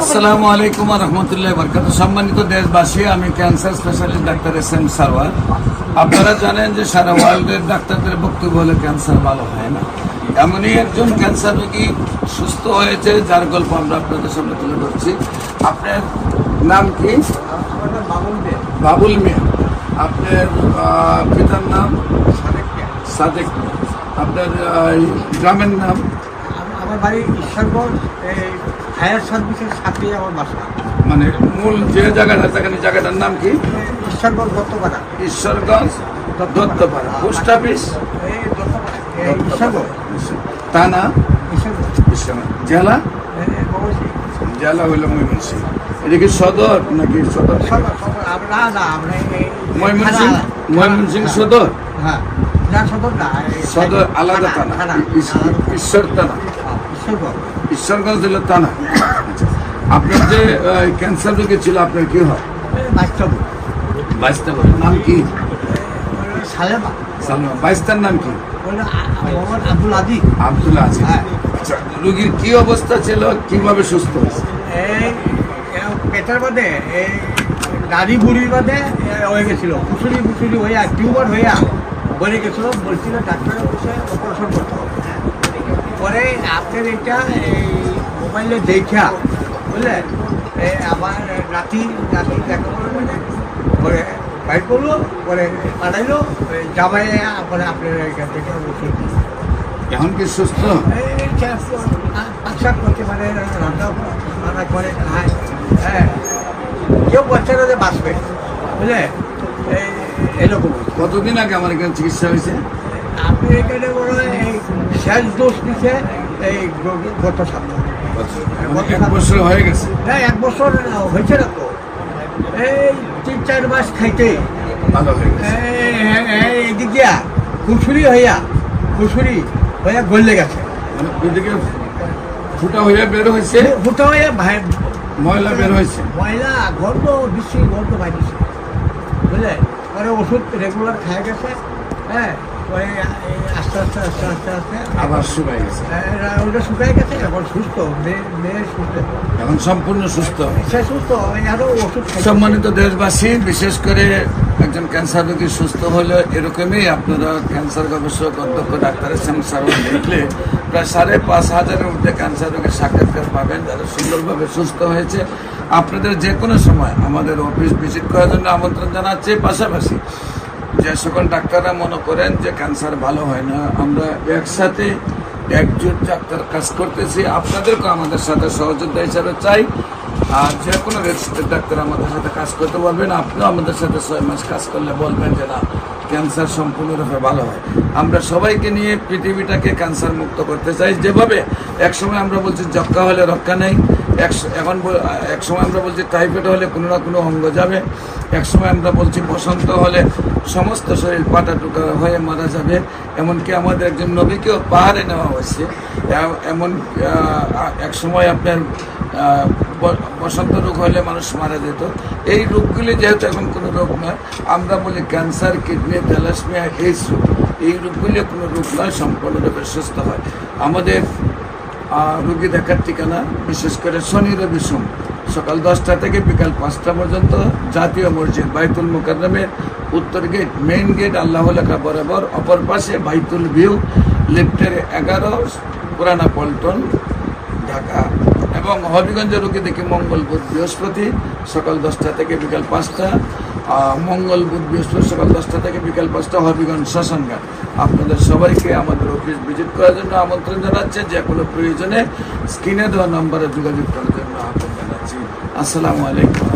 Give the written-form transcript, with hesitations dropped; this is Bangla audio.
আসসালামু আলাইকুম ওয়া রাহমাতুল্লাহি ওয়া বারাকাতুহু। সম্মানিত দেশবাসী, আমি cancer specialist doctor SM. Sarwar. আপনারা জানেন যে সারা ওয়ার্ল্ডের ডাক্তারদের বক্তব্য হলো ক্যান্সার ভালো হয় না। এমনই একজন ক্যান্সার রোগী সুস্থ হয়েছে, যার গল্প আমরা আপনাদের সামনে তুলে ধরছি। আপনার নাম কি? বাবুল মিয়া। আপনার পিতার নাম? সাদেক মিয়া। আপনার গ্রামের নাম? আমার বাড়ি ঈশ্বরগঞ্জ, এই ফায়ার সার্ভিসের সাথে আমার বাসা। মানে মূল যে জায়গাটা, জায়গাটার নাম কি? ঈশ্বরগঞ্জ দত্তপাড়া। ঈশ্বরগঞ্জ দত্তপাড়া। Post office? এই দত্তপাড়া, এই ঈশ্বরগঞ্জ। থানা? ঈশ্বরগঞ্জ। জেলা? ময়মনসিংহ। জেলা হইল ময়মনসিংহ। এটা কি সদর নাকি সদর? না, আমরা এই ময়মনসিংহ সদর? হ্যাঁ, না সদর না, সদর আলাদা থানা। ঈশ্বর থানা, ঈশ্বরগঞ্জ। ঈশ্বরগঞ্জ হলো থানা। আপনার যে ক্যান্সার রোগী ছিল, আপনার কি হয়? বাস্তব বাইস্তার নাম কি? সালেমা। সালমা। বাইস্তার নাম কি? মোহাম্মদ আব্দুল আজিজ। আব্দুল আজিজ। হ্যাঁ। আচ্ছা, রোগীর কি অবস্থা ছিল, কিভাবে সুস্থ হয়েছে? এই পেটের মধ্যে এই দাড়ি বুড়ির মধ্যে হয়ে গেছিল, ফুসুরি হইয়া টিউমার হইয়া বলে গেছিল। বলছিল ডাক্তারের বসে অপারেশন করতে হবে। পরে আপনার এটা এই মোবাইলে দেখা বুঝলেন, আমার নাতি দেখা মানে পরে বাইক করলো, পরে পাঠাইলো জামাই, পরে আপনার এখান থেকে ওষুধ এখন কি সুস্থ? পাকশাক করতে মানে রান্না করে খায়। হ্যাঁ, কেউ বাচ্চারা যে বাঁচবে বুঝলে, এরকম। কতদিন আগে আমার এখানে চিকিৎসা হয়েছে? আপনি এখানে বড় এই শেষ দোষ দিচ্ছে এই গত সপ্তাহ। এক বছর হয়ে গেছে? হ্যাঁ, 1 বছর হয়েছে না তো, এই 3-4 মাস খাইতে ভালো হয়ে গেছে। এদিক দিয়া খুশুরি হইয়া গলে গেছে। মানে ওইদিকে ফুটা হয়ে বের হয়েছে, ফুটা হইয়া ময়লা বের হয়েছে, ময়লা গন্ধ বিশ্রী গন্ধ বাইরেছে বুঝলে। পরে ওষুধ রেগুলার খাই গেছে। হ্যাঁ, পরে আস্তে আস্তে আবার শুকাই গেছে। ওটা শুকাই গেছে। এখন সুস্থ, মেয়ে সুস্থ, এখন সম্পূর্ণ সুস্থ। সে সুস্থ, আরো ওষুধ খাই। সম্মানিত দেশবাসী, বিশেষ করে একজন ক্যান্সার রোগী সুস্থ হলে এরকমই আপনারা ক্যান্সার গবেষক অধ্যক্ষ ডাক্তার এস.এম. সারওয়ার দেখলে প্রায় 5,500-এর ঊর্ধ্বে ক্যান্সার রোগীর সাক্ষাৎকার পাবেন, যারা সুন্দরভাবে সুস্থ হয়েছে। আপনাদের যে কোনো সময় আমাদের অফিস ভিজিট করার জন্য আমন্ত্রণ জানাচ্ছি। পাশাপাশি যে সকল ডাক্তাররা মনে করেন যে ক্যান্সার ভালো হয় না, আমরা একসাথে একজোট ডাক্তার কাজ করতেছি, আপনাদেরকেও আমাদের সাথে সহযোগিতা হিসাবে চাই। আর যে কোনো রেজিস্টার্ড ডাক্তার আমাদের সাথে কাজ করতে বলবেন। আপনিও আমাদের সাথে 6 মাস কাজ করলে বলবেন যে না, ক্যান্সার সম্পূর্ণরূপে ভালো হয়। আমরা সবাইকে নিয়ে পৃথিবীটাকে ক্যান্সার মুক্ত করতে চাই। যেভাবে একসময় আমরা বলছি যক্ষ্মা হলে রক্ষা নেই, এখন একসময় আমরা বলছি টাইফয়েড হলে কোনো না কোনো অঙ্গ যাবে, একসময় আমরা বলছি বসন্ত হলে সমস্ত শরীর পাটা টুকা হয়ে মারা যাবে। এমনকি আমাদের একজন নবীকেও পাহাড়ে নেওয়া হয়েছে। এমন এক সময় আপনার বসন্ত রোগ হলে মানুষ মারা যেত। এই রোগগুলি যেহেতু এখন কোনো রোগ নয়, আমরা বলি ক্যান্সার, কিডনি, থ্যালাসেমিয়া, এইডস রোগ, এই রোগগুলি কোনো রোগ নয়, সম্পূর্ণরূপে সুস্থ হয়। আমাদের রোগী দেখার ঠিকানা বিশেষ করে শনি রবি সোম সকাল 10টা থেকে বিকাল 5টা পর্যন্ত জাতীয় মসজিদ বাইতুল মুকাররমের উত্তর গেট, মেইন গেট আল্লাহ লেখা বরাবর, অপর পাশে বাইতুল ভিউ, লিফটের 11, পুরানা পল্টন, ঢাকা। এবং হবিগঞ্জের রোগী দেখি মঙ্গল বুধ বৃহস্পতি সকাল 10টা থেকে বিকাল 5টা, মঙ্গল বুধ বৃহস্পতি সকাল 10টা থেকে বিকাল 5টা, হবিগঞ্জ শ্মশানঘাট। আপনাদের সবাইকে আমাদের অফিস ভিজিট করার জন্য আমন্ত্রণ জানাচ্ছে। যে কোনো প্রয়োজনে স্ক্রিনে দেওয়া নম্বরে যোগাযোগ করার জন্য আহ্বান জানাচ্ছি। আসসালামু আলাইকুম।